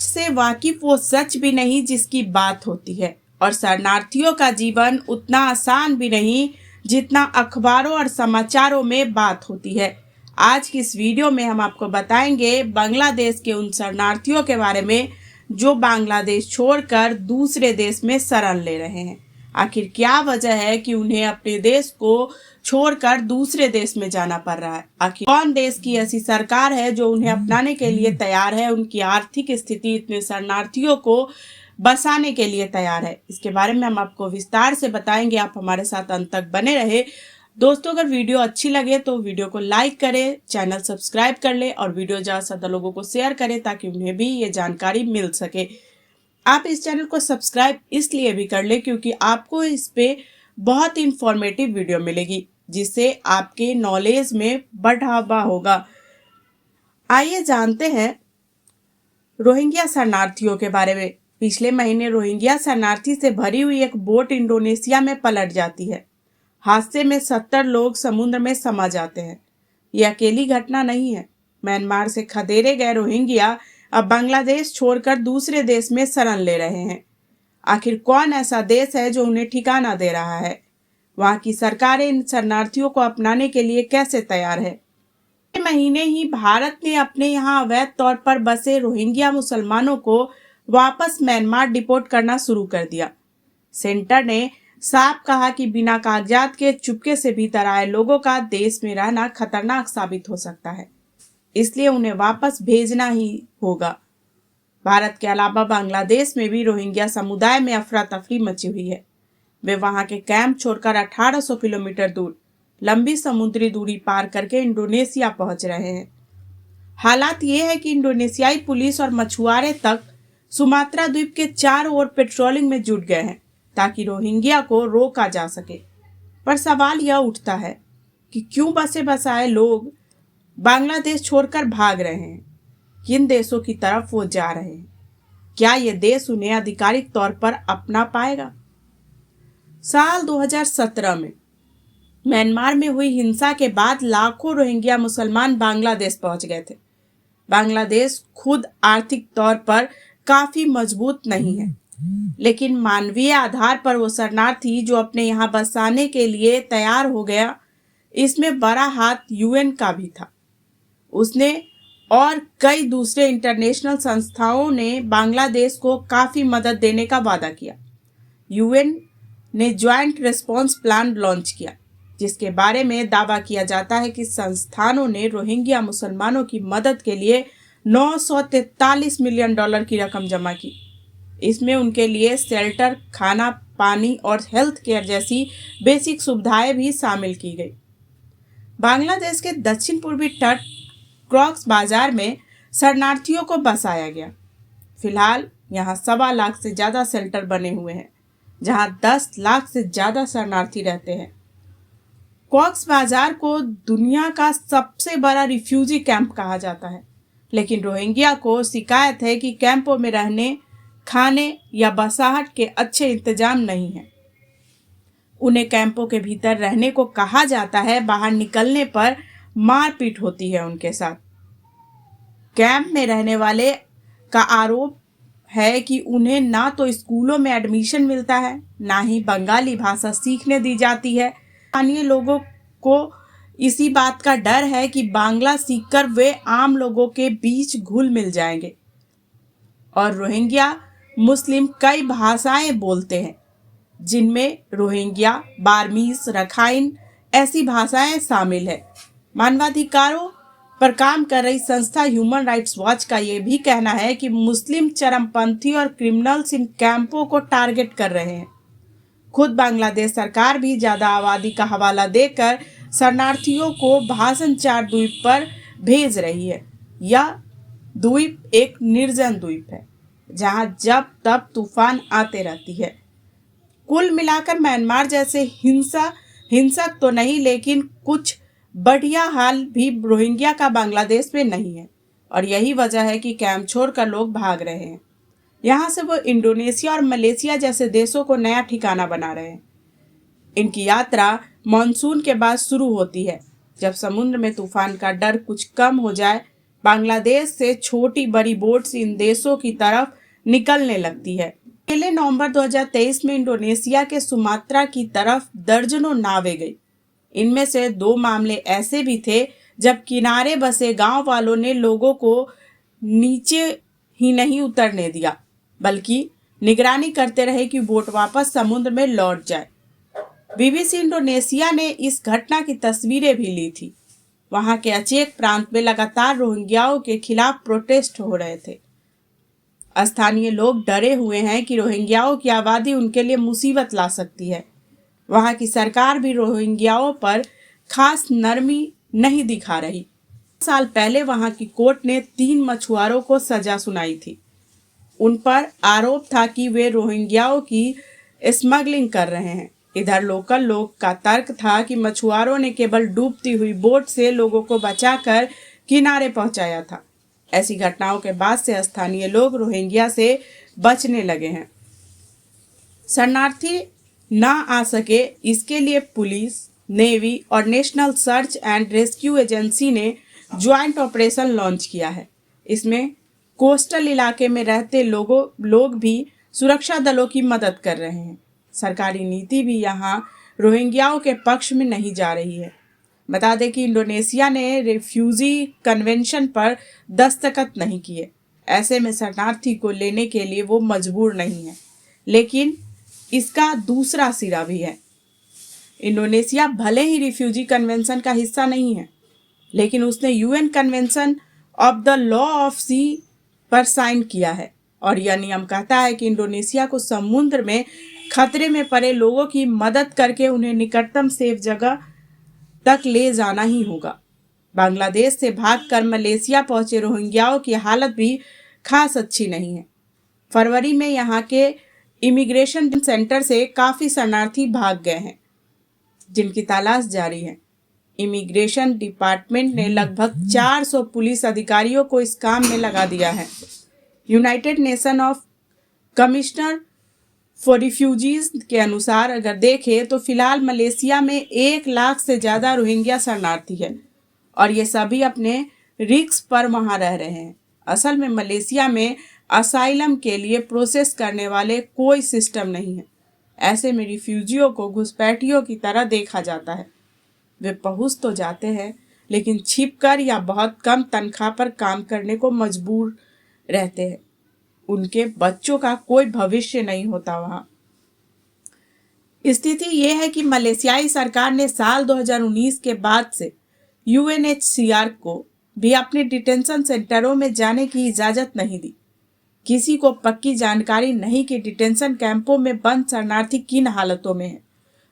से वाकिफ वो सच भी नहीं जिसकी बात होती है, और शरणार्थियों का जीवन उतना आसान भी नहीं जितना अखबारों और समाचारों में बात होती है। आज की इस वीडियो में हम आपको बताएंगे बांग्लादेश के उन शरणार्थियों के बारे में जो बांग्लादेश छोड़कर दूसरे देश में शरण ले रहे हैं। आखिर क्या वजह है कि उन्हें अपने देश को छोड़कर दूसरे देश में जाना पड़ रहा है? आखिर कौन देश की ऐसी सरकार है जो उन्हें अपनाने के लिए तैयार है? उनकी आर्थिक स्थिति इतने शरणार्थियों को बसाने के लिए तैयार है? इसके बारे में हम आपको विस्तार से बताएंगे। आप हमारे साथ अंत तक बने रहे। दोस्तों, अगर वीडियो अच्छी लगे तो वीडियो को लाइक करें, चैनल सब्सक्राइब कर ले और वीडियो ज़्यादा लोगों को शेयर करें ताकि उन्हें भी ये जानकारी मिल सके। आप इस चैनल को सब्सक्राइब इसलिए भी कर ले क्योंकि आपको इस पे बहुत इंफॉर्मेटिव वीडियो मिलेगी जिससे आपके नॉलेज में बढ़ावा होगा। आइए जानते हैं रोहिंग्या शरणार्थियों के बारे में। पिछले महीने रोहिंग्या शरणार्थी से भरी हुई एक बोट इंडोनेशिया में पलट जाती है। हादसे में 70 लोग समुद्र में समा जाते हैं। यह अकेली घटना नहीं है। म्यांमार से खदेड़े गए रोहिंग्या अब बांग्लादेश छोड़कर दूसरे देश में शरण ले रहे हैं। आखिर कौन ऐसा देश है जो उन्हें ठिकाना दे रहा है? वहां की सरकारें इन शरणार्थियों को अपनाने के लिए कैसे तैयार है? पिछले महीने ही भारत ने अपने यहाँ अवैध तौर पर बसे रोहिंग्या मुसलमानों को वापस म्यांमार डिपोर्ट करना शुरू कर दिया। सेंटर ने साफ कहा कि बिना कागजात के चुपके से भीतर आए लोगों का देश में रहना खतरनाक साबित हो सकता है, इसलिए उन्हें वापस भेजना ही होगा। भारत के अलावा बांग्लादेश में भी रोहिंग्या समुदाय में अफरा तफरी मची हुई है। वे वहां के कैंप छोड़कर 1800 किलोमीटर दूर लंबी समुद्री दूरी पार करके इंडोनेशिया पहुंच रहे हैं। हालात ये है कि इंडोनेशियाई पुलिस और मछुआरे तक सुमात्रा द्वीप के चारों ओर पेट्रोलिंग में जुट गए हैं ताकि रोहिंग्या को रोका जा सके। पर सवाल यह उठता है कि क्यों बसे बसाए लोग बांग्लादेश छोड़कर भाग रहे हैं? किन देशों की तरफ वो जा रहे हैं? क्या ये देश उन्हें आधिकारिक तौर पर अपना पाएगा? साल 2017 में म्यांमार में हुई हिंसा के बाद लाखों रोहिंग्या मुसलमान बांग्लादेश पहुंच गए थे। बांग्लादेश खुद आर्थिक तौर पर काफी मजबूत नहीं है, लेकिन मानवीय आधार पर वो शरणार्थी जो अपने यहाँ बसाने के लिए तैयार हो गया, इसमें बड़ा हाथ यूएन का भी था। उसने और कई दूसरे इंटरनेशनल संस्थाओं ने बांग्लादेश को काफी मदद देने का वादा किया। यूएन ने ज्वाइंट रिस्पॉन्स प्लान लॉन्च किया जिसके बारे में दावा किया जाता है कि संस्थानों ने रोहिंग्या मुसलमानों की मदद के लिए $943 मिलियन की रकम जमा की। इसमें उनके लिए शेल्टर, खाना, पानी और हेल्थ केयर जैसी बेसिक सुविधाएं भी शामिल की गई। बांग्लादेश के दक्षिण पूर्वी तट क्रॉक्स बाजार में शरणार्थियों को बसाया गया। फिलहाल यहाँ 1.25 लाख से ज़्यादा शेल्टर बने हुए हैं जहाँ 10 लाख से ज़्यादा शरणार्थी रहते हैं। कॉक्स बाजार को दुनिया का सबसे बड़ा रिफ्यूजी कैंप कहा जाता है, लेकिन रोहिंग्या को शिकायत है कि कैंपों में रहने, खाने या बसाहट के अच्छे इंतजाम नहीं हैं। उन्हें कैंपों के भीतर रहने को कहा जाता है, बाहर निकलने पर मारपीट होती है उनके साथ। कैंप में रहने वाले का आरोप है कि उन्हें ना तो स्कूलों में एडमिशन मिलता है, ना ही बंगाली भाषा सीखने दी जाती है। स्थानीय लोगों को इसी बात का डर है कि बांग्ला सीखकर वे आम लोगों के बीच घुल मिल जाएंगे। और रोहिंग्या मुस्लिम कई भाषाएं बोलते हैं जिनमें रोहिंग्या, बार्मीज, रखाइन ऐसी भाषाएं शामिल है। मानवाधिकारों पर काम कर रही संस्था ह्यूमन राइट्स वॉच का ये भी कहना है कि मुस्लिम चरमपंथी और क्रिमिनल्स इन कैंपों को टारगेट कर रहे हैं। खुद बांग्लादेश सरकार भी ज्यादा आबादी का हवाला देकर शरणार्थियों को भाषण 4 द्वीप पर भेज रही है। यह द्वीप एक निर्जन द्वीप है जहां जब तब तूफान आते रहती है। कुल मिलाकर म्यांमार जैसे हिंसक तो नहीं, लेकिन कुछ बढ़िया हाल भी रोहिंग्या का बांग्लादेश में नहीं है, और यही वजह है कि कैंप छोड़कर लोग भाग रहे हैं। यहाँ से वो इंडोनेशिया और मलेशिया जैसे देशों को नया ठिकाना बना रहे हैं। इनकी यात्रा मानसून के बाद शुरू होती है, जब समुद्र में तूफान का डर कुछ कम हो जाए बांग्लादेश से छोटी बड़ी बोट्स इन देशों की तरफ निकलने लगती है। अकेले नवंबर 2023 में इंडोनेशिया के सुमात्रा की तरफ दर्जनों नावें गई। इनमें से 2 मामले ऐसे भी थे जब किनारे बसे गांव वालों ने लोगों को नीचे ही नहीं उतरने दिया, बल्कि निगरानी करते रहे कि बोट वापस समुद्र में लौट जाए। बीबीसी इंडोनेशिया ने इस घटना की तस्वीरें भी ली थी। वहां के अचेक प्रांत में लगातार रोहिंग्याओं के खिलाफ प्रोटेस्ट हो रहे थे। स्थानीय लोग डरे हुए हैं कि रोहिंग्याओं की आबादी उनके लिए मुसीबत ला सकती है। वहां की सरकार भी रोहिंग्याओं पर खास नरमी नहीं दिखा रही। साल पहले वहां की कोर्ट ने 3 मछुआरों को सजा सुनाई थी। उन पर आरोप था कि वे रोहिंग्याओं की स्मगलिंग कर रहे हैं। इधर लोकल लोग का तर्क था कि मछुआरों ने केवल डूबती हुई बोट से लोगों को बचाकर किनारे पहुंचाया था। ऐसी घटनाओं के बाद से स्थानीय लोग रोहिंग्या से बचने लगे हैं। शरणार्थी ना आ सके, इसके लिए पुलिस, नेवी और national search and rescue agency ने ज्वाइंट ऑपरेशन लॉन्च किया है। इसमें कोस्टल इलाके में रहते लोग भी सुरक्षा दलों की मदद कर रहे हैं। सरकारी नीति भी यहाँ रोहिंग्याओं के पक्ष में नहीं जा रही है। बता दें कि इंडोनेशिया ने रिफ्यूजी कन्वेंशन पर दस्तखत नहीं किए। ऐसे में शरणार्थी को लेने के लिए वो मजबूर नहीं है। लेकिन इसका दूसरा सिरा भी है। इंडोनेशिया भले ही रिफ्यूजी कन्वेंशन का हिस्सा नहीं है, लेकिन उसने UN convention of the law of sea पर साइन किया है और यह नियम कहता है कि इंडोनेशिया को समुद्र में खतरे में पड़े लोगों की मदद करके उन्हें निकटतम सेफ जगह तक ले जाना ही होगा। बांग्लादेश से भागकर मलेशिया पहुंचे रोहिंग्याओं की हालत भी खास अच्छी नहीं है। फरवरी में यहाँ के इमिग्रेशन सेंटर से काफ़ी शरणार्थी भाग गए हैं, जिनकी तलाश जारी है। इमिग्रेशन डिपार्टमेंट ने लगभग 400 पुलिस अधिकारियों को इस काम में लगा दिया है। United nation of commissioner for refugees के अनुसार अगर देखें तो फिलहाल मलेशिया में 1 लाख से ज़्यादा रोहिंग्या शरणार्थी है और ये सभी अपने रिस्क पर वहाँ रह रहे हैं। असल में मलेशिया में असाइलम के लिए प्रोसेस करने वाले कोई सिस्टम नहीं है। ऐसे में रिफ्यूजियों को घुसपैठियों की तरह देखा जाता है। वे पहुंच तो जाते हैं, लेकिन छिपकर या बहुत कम तनख्वाह पर काम करने को मजबूर रहते हैं। उनके बच्चों का कोई भविष्य नहीं होता वहाँ। स्थिति ये है कि मलेशियाई सरकार ने साल 2019 के बाद से यूएनएचसीआर को भी अपने डिटेंशन सेंटरों में जाने की इजाज़त नहीं दी। किसी को पक्की जानकारी नहीं कि डिटेंशन कैंपों में बंद शरणार्थी किन हालतों में हैं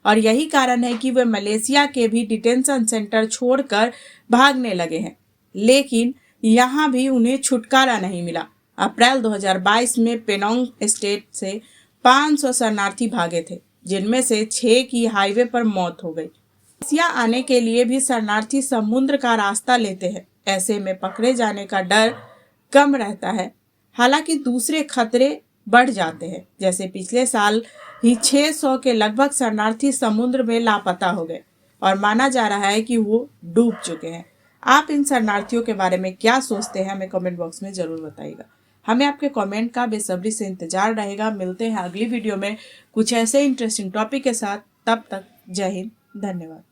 और यही कारण है कि वे मलेशिया के भी डिटेंशन सेंटर छोड़कर भागने लगे हैं। लेकिन यहाँ भी उन्हें छुटकारा नहीं मिला। अप्रैल 2022 में पेनोंग स्टेट से 500 शरणार्थी भागे थे, जिनमें से 6 की हाईवे पर मौत हो गई। मलेशिया आने के लिए भी शरणार्थी समुद्र का रास्ता लेते हैं। ऐसे में पकड़े जाने का डर कम रहता है। हालांकि दूसरे खतरे बढ़ जाते हैं। जैसे पिछले साल ही 600 के लगभग शरणार्थी समुद्र में लापता हो गए और माना जा रहा है कि वो डूब चुके हैं। आप इन शरणार्थियों के बारे में क्या सोचते हैं, हमें कमेंट बॉक्स में ज़रूर बताइएगा। हमें आपके कमेंट का बेसब्री से इंतजार रहेगा। मिलते हैं अगली वीडियो में कुछ ऐसे इंटरेस्टिंग टॉपिक के साथ। तब तक जय हिंद, धन्यवाद।